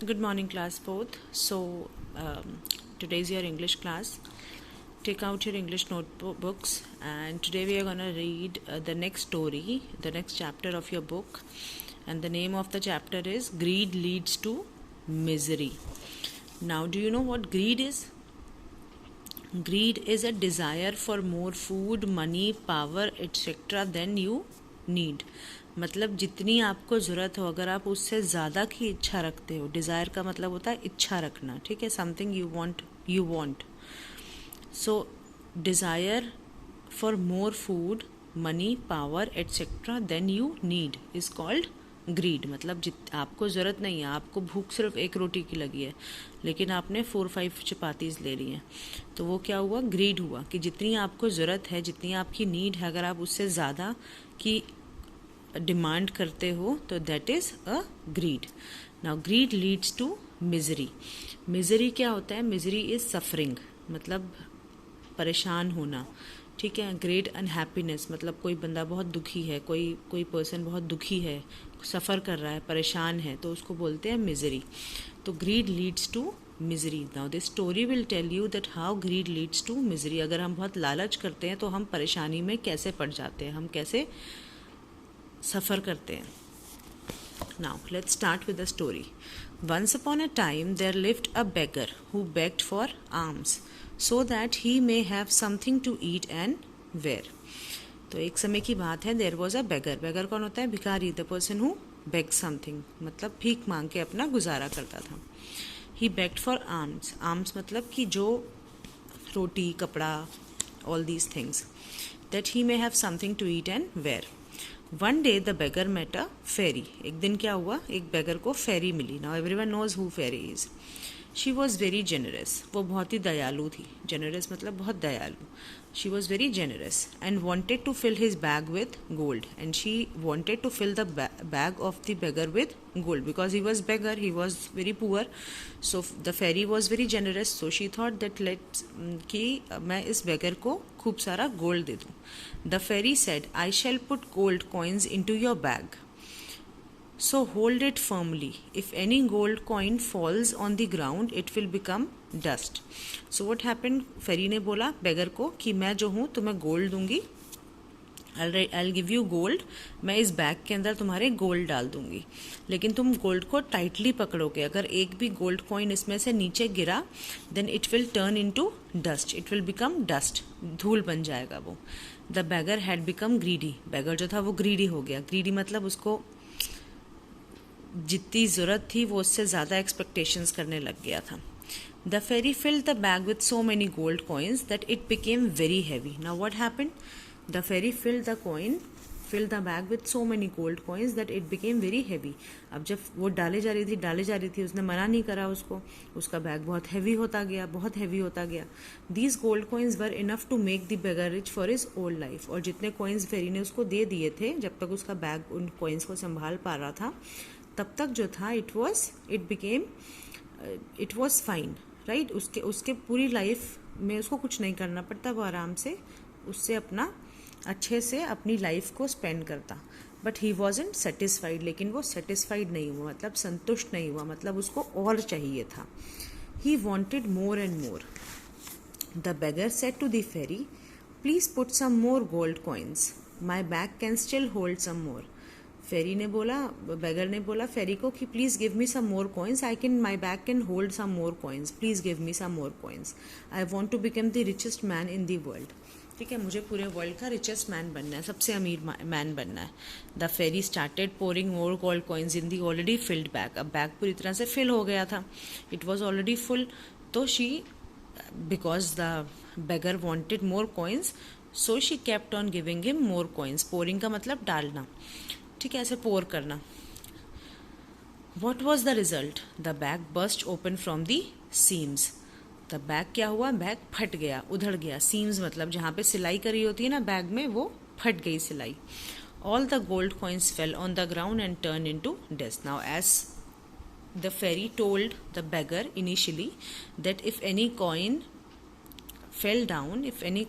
Good morning, class 4th. Today is your English class. Take out your English notebooks, and today we are going to read the next story, the next chapter of your book. And the name of the chapter is Greed Leads to Misery. Now, do you know what greed is? Greed is a desire for more food, money, power, etc. than you need. मतलब जितनी आपको ज़रूरत हो, अगर आप उससे ज़्यादा की इच्छा रखते हो, डिज़ायर का मतलब होता है इच्छा रखना, ठीक है, something you want. So desire for more food, money, power etcetera than you need is called greed. मतलब आपको ज़रूरत नहीं है, आपको भूख सिर्फ एक रोटी की लगी है, लेकिन आपने 4-5 चपातीज़ ले ली हैं, तो वो क्या हुआ? ग्रीड हुआ. कि जितनी आपको ज़रूरत है, जितनी आपकी नीड है, अगर आप उससे ज़्यादा की डिमांड करते हो तो that is a greed. Now greed leads to misery. Misery क्या होता है? मिजरी इज़ सफरिंग, मतलब परेशान होना, ठीक है. ग्रेट अनहैप्पीनेस, मतलब कोई बंदा बहुत दुखी है, कोई पर्सन बहुत दुखी है, सफ़र कर रहा है, परेशान है, तो उसको बोलते हैं मिजरी. तो greed leads to misery. Now this story will tell you that how greed leads to misery. अगर हम बहुत लालच करते हैं तो हम परेशानी में कैसे पड़ जाते हैं, हम कैसे सफ़र करते हैं. Now let's start with the story. Once upon a time there lived a beggar who begged for arms so that he may have something to eat and wear. तो एक समय की बात है, there was a beggar. beggar कौन होता है? भिखारी. the person who begged something, मतलब भीख मांग के अपना गुजारा करता था. he begged for alms. alms मतलब कि जो रोटी, कपड़ा, all these things, that he may have something to eat and wear. one day the beggar met a fairy. एक दिन क्या हुआ? एक beggar को fairy मिली. now everyone knows who fairy is. She was very generous. वो बहुत ही दयालु थी. जेनरस मतलब बहुत दयालु. She was very generous and wanted to fill his bag with gold. And she wanted to fill the bag of the beggar with gold because he was beggar, he was very poor. So the fairy was very generous. So she thought that let's कि मैं इस बेगर को खूब सारा gold दे दूँ. The fairy said, I shall put gold coins into your bag, so hold it firmly. If any gold coin falls on the ground, it will become dust. So what happened? फेरी ने बोला बेगर को कि मैं जो हूँ तुम्हें gold दूंगी, I'll give you gold. मैं इस बैग के अंदर तुम्हारे गोल्ड डाल दूंगी, लेकिन तुम गोल्ड को टाइटली पकड़ोगे. अगर एक भी गोल्ड कॉइन इसमें से नीचे गिरा, then it will turn into dust. It will become dust, धूल बन जाएगा वो. The beggar had become greedy. Beggar जो था वो ग्रीडी हो गया. ग्रीडी मतलब उसको जितनी ज़रूरत थी वो उससे ज़्यादा एक्सपेक्टेशंस करने लग गया था. The fairy filled the bag with so many gold coins that it became very heavy. Now what happened? The fairy filled the bag with so many gold coins that it became very heavy. अब जब वो डाले जा रही थी, उसने मना नहीं करा उसको. उसका बैग बहुत हैवी होता गया. These gold coins were enough to make the beggar rich for his old life. और जितने कॉइन्स फेरी ने उसको दे दिए थे, जब तक उसका बैग उन कॉइन्स को संभाल पा रहा था, तब तक जो था इट वॉज फाइन, राइट. उसके पूरी लाइफ में उसको कुछ नहीं करना पड़ता, वो आराम से उससे अपना अच्छे से अपनी लाइफ को स्पेंड करता. But he wasn't satisfied. लेकिन वो सेटिस्फाइड नहीं हुआ, मतलब संतुष्ट नहीं हुआ, मतलब उसको और चाहिए था. He wanted more and more. The beggar said to the fairy, please put some more gold coins, my bag can still hold some more. Beggar ने बोला फेरी को कि please give me some more coins, my bag can hold some more coins, please give me some more coins. I want to become the richest man in the world. ठीक है, मुझे पूरे world का richest man बनना है, सबसे अमीर man बनना है. The fairy started pouring more gold coins in the already filled bag. अब बैग पूरी तरह से फिल हो गया था, इट वॉज ऑलरेडी फुल. तो because the beggar wanted more coins, so she kept on giving him more coins. Pouring का मतलब डालना, ठीक है, ऐसे पोर करना. What was the result? The bag burst open from the seams. The bag क्या हुआ? बैग फट गया, उधड़ गया. सीम्स मतलब जहाँ पे सिलाई करी होती है ना बैग में, वो फट गई सिलाई. All the gold coins fell on the ground and turn into dust. Now as the fairy told the beggar initially that if any coin fell down, if any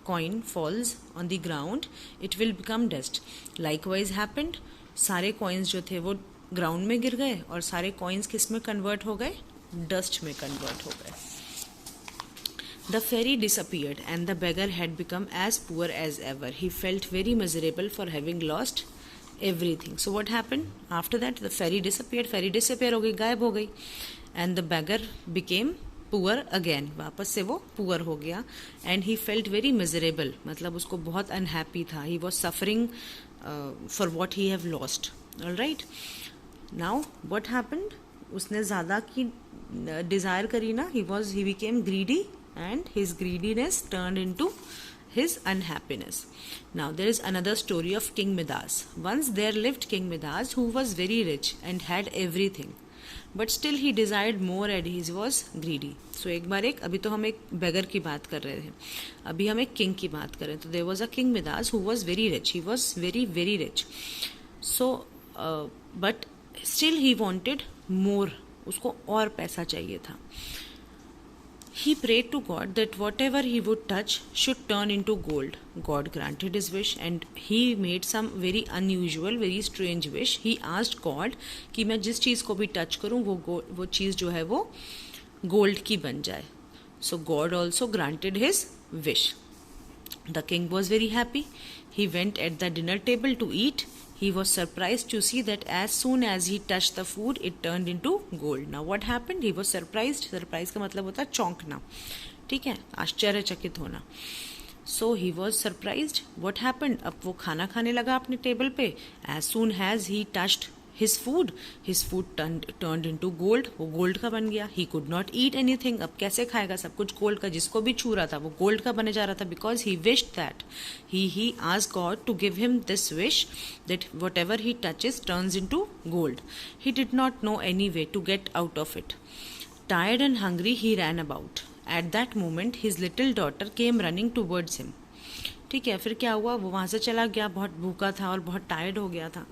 coin falls on the ground, it will become dust. Likewise happened. सारे coins जो थे वो ground में गिर गए और सारे coins किस में कन्वर्ट हो गए, डस्ट में कन्वर्ट हो गए. The fairy disappeared and the beggar had become as poor as ever. He felt very miserable for having lost everything. So what happened? After that the fairy disappeared. Fairy disappear हो गई, गायब हो गई. And the beggar became poor again. वापस से वो poor हो गया. And he felt very miserable. मतलब उसको बहुत unhappy था. He was suffering for what he have lost. Alright. Now what happened? उसने ज़्यादा की desire करी ना. He became greedy. And his greediness turned into his unhappiness. Now there is another story of King Midas. Once there lived King Midas, who was very rich and had everything, but still he desired more and he was greedy. So अभी तो हम एक beggar की बात कर रहे थे, अभी हम एक king की बात कर रहे हैं. तो there was a King Midas who was very rich. He was very very rich. So but still he wanted more. उसको और पैसा चाहिए था. He prayed to God that whatever he would touch should turn into gold. God granted his wish and he made some very unusual, very strange wish. He asked God कि मैं जिस चीज़ को भी टच करूँ वो चीज़ जो है वो गोल्ड की बन जाए. So God also granted his wish. The king was very happy. He went at the dinner table to eat. He was surprised to see that as soon as he touched the food, it turned into gold. Now what happened? He was surprised. Surprise का मतलब होता है चौंकना, ठीक है, आश्चर्यचकित होना. So he was surprised. What happened? अब वो खाना खाने लगा अपने टेबल पे. As soon as he touched his food turned into gold. वो गोल्ड का बन गया. He could not eat anything. अब कैसे खाएगा सब कुछ गोल्ड का, जिसको भी छू रहा था वो गोल्ड का बने जा रहा था. Because he wished that he asked God to give him this wish that whatever he touches turns into gold. He did not know any way to get out of it. Tired and hungry he ran about. At that moment his little daughter came running towards him. ठीक है, फिर क्या हुआ, वो वहाँ से चला गया, बहुत भूखा था और बहुत टायर्ड हो गया था.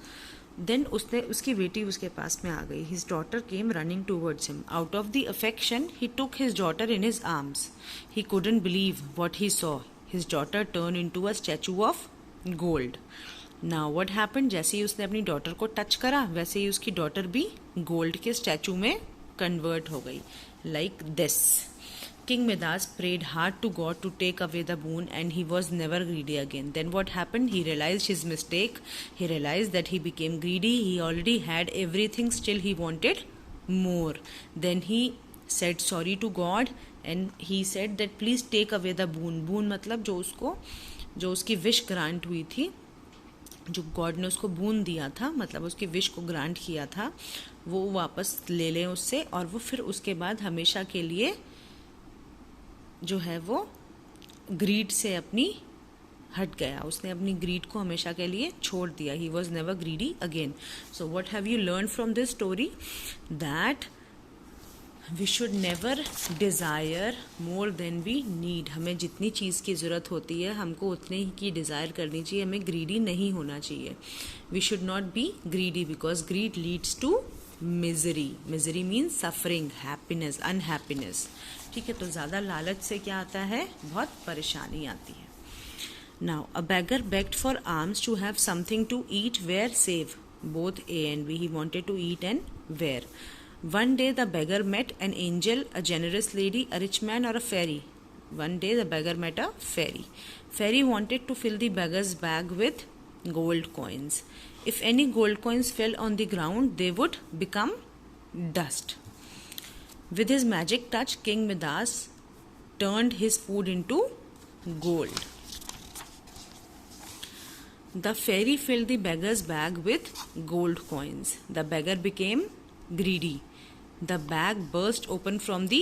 Then उसकी बेटी उसके पास में आ गई. His daughter came running towards him. Out of the affection, he took his daughter in his arms. He couldn't believe what he saw. His daughter turned into a statue of gold. Now what happened? जैसे ही उसने अपनी daughter को touch करा वैसे ही उसकी daughter भी gold के statue में कन्वर्ट हो गई. Like this. King Midas prayed hard to God to take away the boon and he was never greedy again. Then what happened? He realized his mistake. He realized that he became greedy. He already had everything, still he wanted more. Then he said sorry to God and he said that please take away the boon. Boon मतलब जो उसकी wish grant हुई थी, जो God ने उसको बून दिया था, मतलब उसकी विश को ग्रांट किया था, वो वापस ले लें उससे. और वो फिर उसके बाद हमेशा के लिए जो है वो ग्रीड से अपनी हट गया. उसने अपनी ग्रीड को हमेशा के लिए छोड़ दिया. He was never greedy again. So what have you learn from this story? That we should never desire more than we need. हमें जितनी चीज़ की ज़रूरत होती है हमको उतने ही की डिज़ायर करनी चाहिए. हमें ग्रीडी नहीं होना चाहिए. We should not be greedy because greed leads to misery. Misery means suffering, happiness, unhappiness. ठीक है, तो ज़्यादा लालच से क्या आता है, बहुत परेशानी आती है. Now a beggar begged for alms to have something to eat, wear, save, both A and B. He wanted to eat and wear. One day the beggar met an angel, a generous lady, a rich man or a fairy. One day the beggar met a fairy. Fairy wanted to fill the beggar's bag with gold coins. If any gold coins fell on the ground, they would become dust. With his magic touch, King Midas turned his food into gold. The fairy filled the beggar's bag with gold coins. The beggar became greedy. The bag burst open from the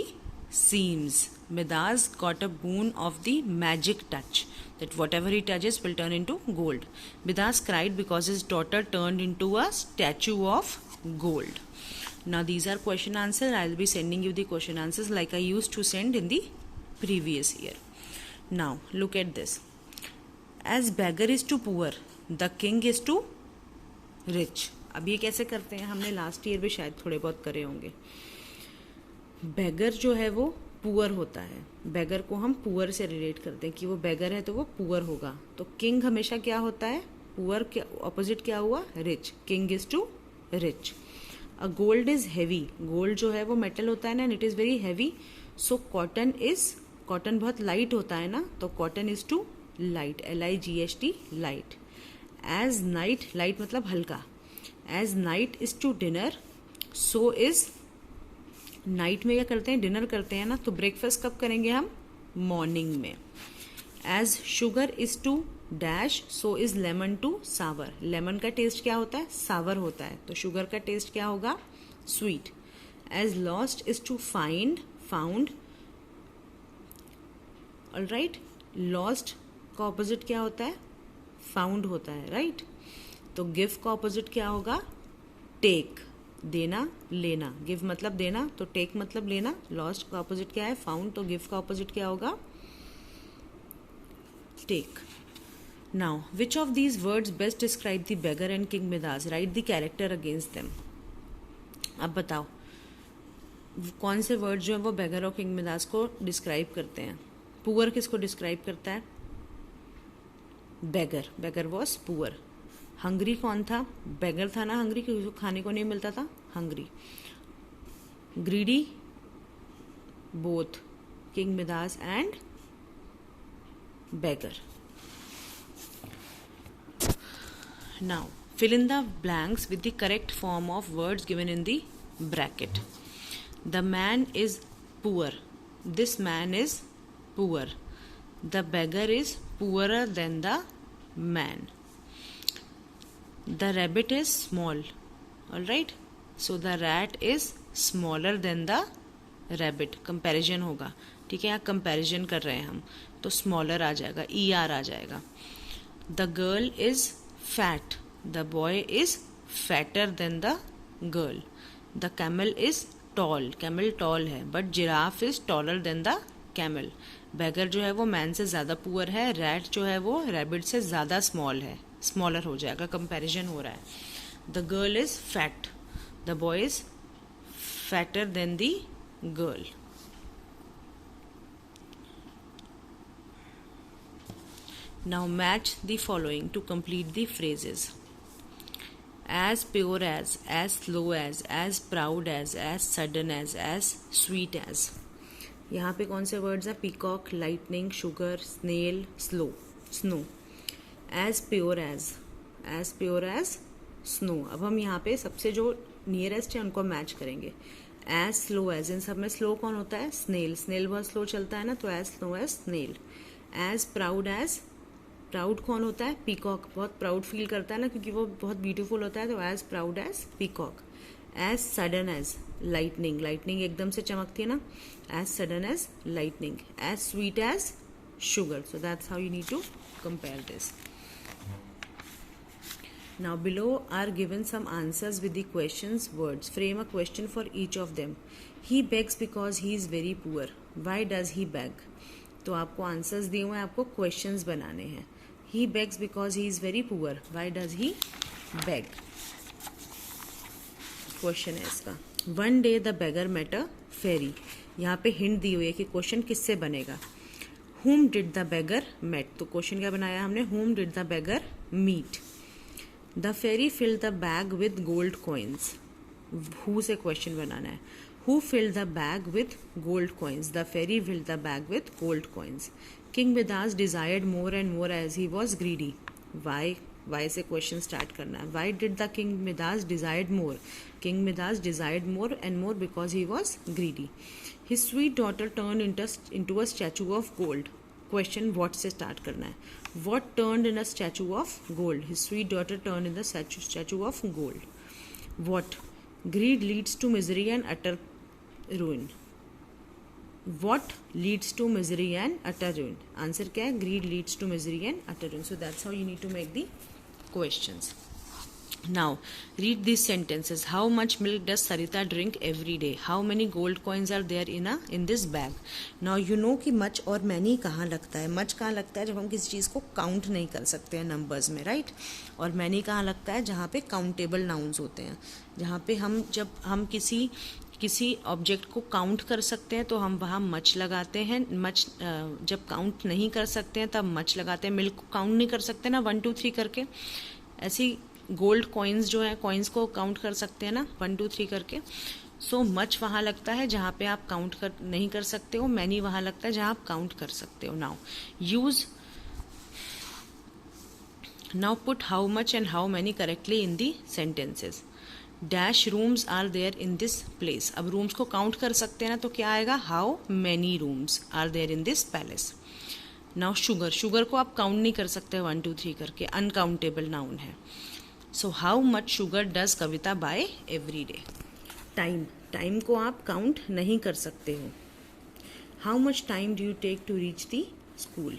seams. Midas got a boon of the magic touch, that whatever he touches will turn into gold. Midas cried because his daughter turned into a statue of gold. Now these are question answers. I will be sending you the question answers like I used to send in the previous year. Now look at this. As beggar is to poor, the king is to rich. अब ये कैसे करते हैं? हमने last year भी शायद थोड़े बहुत करे होंगे. बेगर जो है वो पुअर होता है. बेगर को हम पुअर से रिलेट करते हैं कि वो बेगर है तो वो पुअर होगा. तो किंग हमेशा क्या होता है? पुअर के ऑपोजिट क्या हुआ? Rich. King is to rich. A gold is heavy, gold जो है वो मेटल होता है ना, and it is very heavy. So cotton बहुत लाइट होता है ना, तो cotton is to light, LIGHT, light. As night, light मतलब हल्का. As night is to dinner, so is, night में क्या करते हैं, डिनर करते हैं ना, तो ब्रेकफास्ट कब करेंगे हम, मॉर्निंग में. As sugar is to dash, so is lemon to sour. Lemon का टेस्ट क्या होता है, सावर होता है, तो शुगर का टेस्ट क्या होगा, sweet. As lost is to find, found. Alright, lost का ऑपोजिट क्या होता है, फाउंड होता है, राइट. तो गिव का ऑपोजिट क्या होगा, टेक, देना लेना. गिव मतलब देना, तो टेक मतलब लेना. लॉस्ट का ऑपोजिट क्या है, फाउंड, तो गिव का ऑपोजिट क्या होगा, take. Now which of these words best describe the beggar and king Midas, write the character against them. अब बताओ कौन से वर्ड जो है वो बेगर और किंग मिदास को डिस्क्राइब करते हैं. पुअर किसको डिस्क्राइब करता है, बेगर, बेगर वॉज पुअर. हंग्री कौन था, बेगर था ना हंग्री, क्योंकि उसको खाने को नहीं मिलता था, hungry. Greedy, both king Midas and beggar. Now fill in the blanks with the correct form of words given in the bracket. The man is poor, this man is poor. The beggar is poorer than the man. The rabbit is small, all right, so the rat is smaller than the rabbit. Comparison होगा, ठीक है, यहाँ comparison कर रहे हैं हम, तो smaller आ जाएगा, ER आ जाएगा. The girl is fat, the boy is fatter than the girl. The camel is tall, camel tall है, but giraffe is taller than the camel. beggar जो है वो मैन से ज़्यादा पुअर है, रैट जो है वो रैबिट से ज़्यादा स्मॉल है, स्मॉलर हो जाएगा, कंपैरिजन हो रहा है. The girl is fat, the boy is fatter than the girl. Now match the following to complete the phrases. As pure as slow as proud as sudden as sweet as. यहाँ पे कौन से words हैं, peacock, lightning, sugar, snail, slow, snow. As pure as snow. अब हम यहाँ पे सबसे जो नियरेस्ट है उनको मैच करेंगे. As slow as, इन सब में स्लो कौन होता है, स्नेल. स्नेल बहुत स्लो चलता है ना, तो as slow as snail. As proud as, proud कौन होता है, पीकॉक, बहुत प्राउड फील करता है ना, क्योंकि वो बहुत ब्यूटीफुल होता है, तो as proud as peacock. As sudden as lightning, lightning एकदम से चमकती है ना, as sudden as lightning. As sweet as sugar. So that's how you need to compare this. Now below are given some answers with the questions words. Frame a question for each of them. He begs because he is very poor. Why does he beg? तो आपको answers दिए हुए हैं, आपको questions बनाने हैं. He begs because he is very poor. Why does he beg? Question है इसका. One day the beggar met a fairy. यहाँ पे हिंट दी हुई है कि क्वेश्चन किससे बनेगा. Whom did the beggar met? तो क्वेश्चन क्या बनाया हमने, Whom did the beggar meet? The fairy filled the bag with gold coins. Who से क्वेश्चन बनाना है. Who filled the bag with gold coins? The fairy filled the bag with gold coins. King Midas desired more and more as he was greedy. Why? Why से question start करना है. Why did the King Midas desired more? King Midas desired more and more because he was greedy. His sweet daughter turned into a statue of gold. Question what से start करना है. What turned in a statue of gold? His sweet daughter turned in the statue of gold. What? Greed leads to misery and utter ruin. What leads to misery and utter ruin? Answer क्या है, greed leads to misery and utter ruin. So that's how you need to make the questions. Now read these sentences. How much milk does Sarita drink every day? How many gold coins are there in this bag? Now you know कि much और many कहाँ लगता है. much कहाँ लगता है जब हम किसी चीज़ को काउंट नहीं कर सकते हैं नंबर्स में, राइट. और many कहाँ लगता है जहाँ पे काउंटेबल नाउन्स होते हैं, जहाँ पे जब हम किसी ऑब्जेक्ट को काउंट कर सकते हैं तो हम वहाँ मच लगाते हैं. मच जब काउंट नहीं कर सकते हैं तब मच लगाते हैं. मिल्क को काउंट नहीं कर सकते ना 1 2 3 करके, ऐसी गोल्ड कॉइन्स जो है, कॉइन्स को काउंट कर सकते हैं ना 1 2 3 करके. सो मच वहाँ लगता है जहाँ पे आप काउंट कर नहीं कर सकते हो, मैनी वहाँ लगता है जहाँ आप काउंट कर सकते हो. Now put how much and how many correctly in the sentences. Dash rooms are there in this place. अब रूम्स को काउंट कर सकते हैं ना, तो क्या आएगा, how many rooms are there in this palace. Now sugar, sugar को आप काउंट नहीं कर सकते 1 2 3 करके, अनकाउंटेबल नाउन है. So how much sugar does Kavita buy every day. Time, time को आप काउंट नहीं कर सकते हो. How much time do you take to reach the school.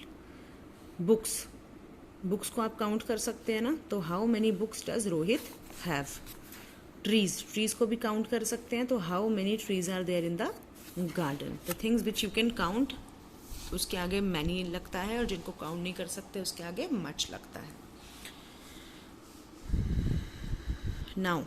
Books, books को आप काउंट कर सकते हैं ना, तो how many books does Rohit have. Trees, trees को भी काउंट कर सकते हैं, तो how many trees are there in the garden. The things which you can count, उसके आगे मैनी लगता है, और जिनको काउंट नहीं कर सकते उसके आगे मच लगता है. Now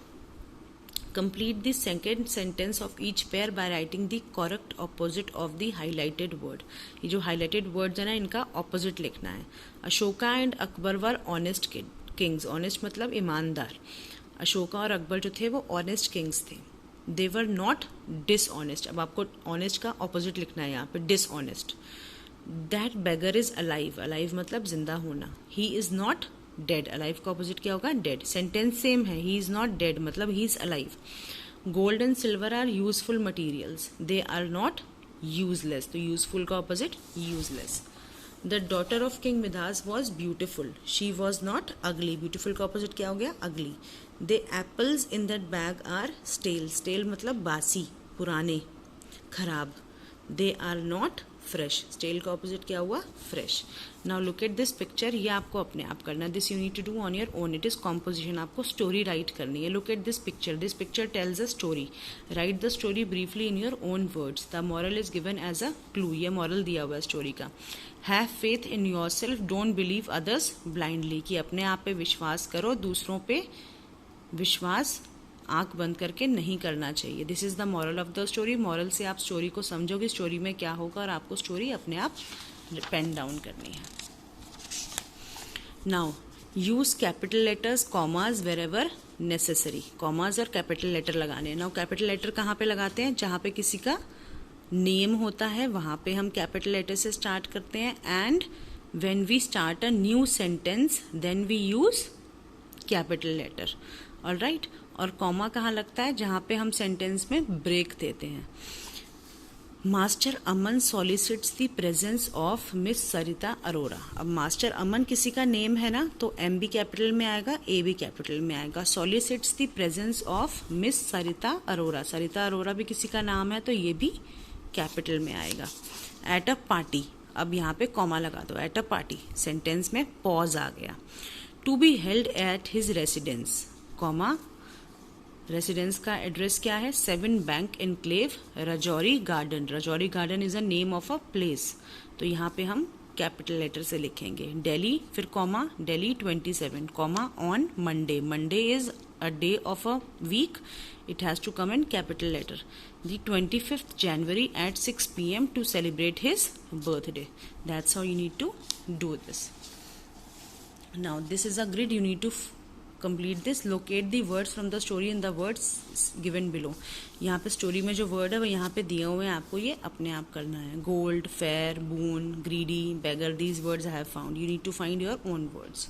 complete the second sentence of each pair by writing the correct opposite of the highlighted word. ये जो highlighted words है ना, इनका opposite लिखना है. Ashoka and Akbar were honest Kings. Honest मतलब ईमानदार. अशोका और अकबर जो थे वो ऑनेस्ट किंग्स थे. दे वर नॉट डिसऑनेस्ट. अब आपको ऑनेस्ट का ऑपोजिट लिखना है यहाँ पे, dishonest. That beggar is alive. Alive मतलब जिंदा होना. He is not dead. Alive का ऑपोजिट क्या होगा, डेड. सेंटेंस सेम है, ही इज नॉट डेड मतलब he is alive. Gold and silver are useful materials, they are not useless. तो useful का opposite useless. The daughter of king Midas was beautiful, she was not ugly. Beautiful का opposite क्या हो गया, ugly. The apples in that bag are stale. Stale मतलब बासी, पुराने, खराब. They are not fresh. Stale का ऑपोजिट क्या हुआ, fresh. Now look at this picture. ये आपको अपने आप करना. This you need to do on your own. It is composition. आपको स्टोरी राइट करनी है. Look at this picture. This picture tells a story. Write the story briefly in your own words. The moral is given as a clue. ये moral दिया हुआ है story का. Have faith in yourself, don't believe others blindly. कि अपने आप पे विश्वास करो, दूसरों पे विश्वास आंख बंद करके नहीं करना चाहिए. This is the moral of the story. Moral से आप स्टोरी को समझोगे, स्टोरी में क्या होगा, और आपको स्टोरी अपने आप पेन डाउन करनी है. Now use capital letters, commas wherever necessary. Commas और कैपिटल लेटर लगाने हैं. नाउ कैपिटल लेटर कहाँ पे लगाते हैं, जहाँ पे किसी का नेम होता है वहाँ पे हम कैपिटल लेटर से स्टार्ट करते हैं. And when we start a new sentence then we use capital letter. Alright. और कॉमा कहाँ लगता है, जहाँ पे हम सेंटेंस में ब्रेक देते हैं. Master Aman solicits the presence of miss Sarita Arora. अब मास्टर अमन किसी का नेम है ना, तो एम भी कैपिटल में आएगा, ए भी कैपिटल में आएगा. सॉलिसिट्स the presence of miss Sarita Arora. सरिता अरोरा भी किसी का नाम है, तो ये भी कैपिटल में आएगा. At a party. अब यहाँ पे कॉमा लगा दो. At a party. सेंटेंस में पॉज आ गया. To be held at his residence, comma, residence का एड्रेस क्या है, 7 bank enclave Rajouri garden. Rajouri garden is a name of a place. तो यहाँ पे हम कैपिटल लेटर से लिखेंगे. दिल्ली, फिर comma, Delhi 27, comma, on Monday. Monday is a day of a week. It has to come in capital letter. The 25th January at 6 p.m. to celebrate his birthday. That's how you need to do this. Now this is a grid. You need to complete this. Locate the words from the story in the words given below. यहाँ पे story में जो word है वो यहाँ पे दिए हुए हैं, आपको ये अपने आप करना है. Gold, fair, boon, greedy, beggar. These words I have found. You need to find your own words.